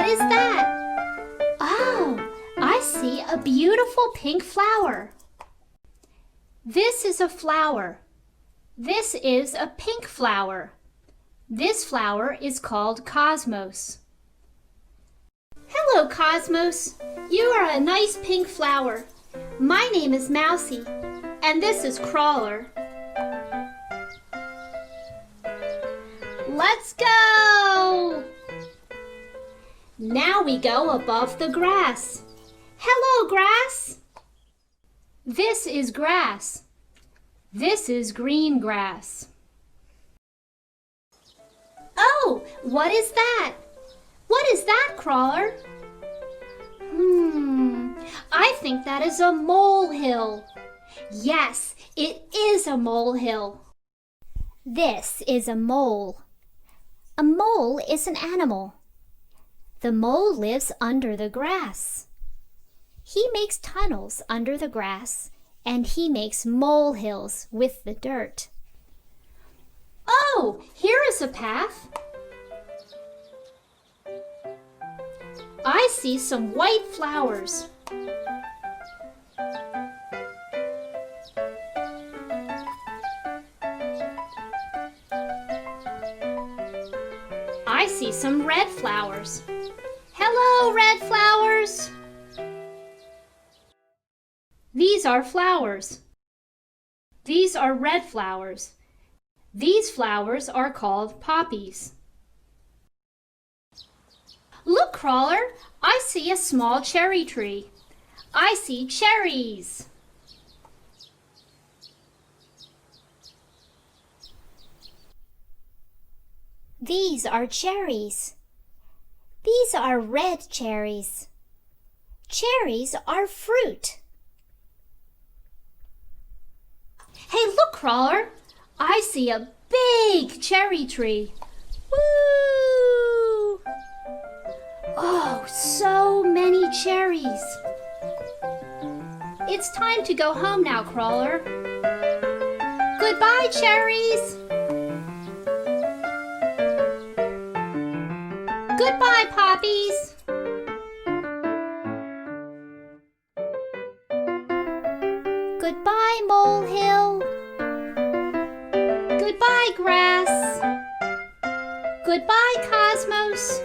What is that? Oh, I see a beautiful pink flower. This is a flower. This is a pink flower. This flower is called Cosmos. Hello, Cosmos. You are a nice pink flower. My name is Mousie, and this is Crawler. Let's go! Now we go above the grass. Hello, grass. This is grass. This is green grass. Oh, what is that? What is that, Crawler? I think that is a molehill. Yes, it is a molehill. This is a mole. A mole is an animal. The mole lives under the grass. He makes tunnels under the grass, and he makes molehills with the dirt. Oh, here is a path. I see some white flowers. I see some red flowers. Hello, red flowers. These are flowers. These are red flowers. These flowers are called poppies. Look, Crawler, I see a small cherry tree. I see cherries. These are cherries. These are red cherries. Cherries are fruit. Hey, look, Crawler, I see a big cherry tree. Woo! Oh, so many cherries. It's time to go home now, Crawler. Goodbye, cherries. Goodbye, poppies. Goodbye, molehill. Goodbye, grass. Goodbye, Cosmos.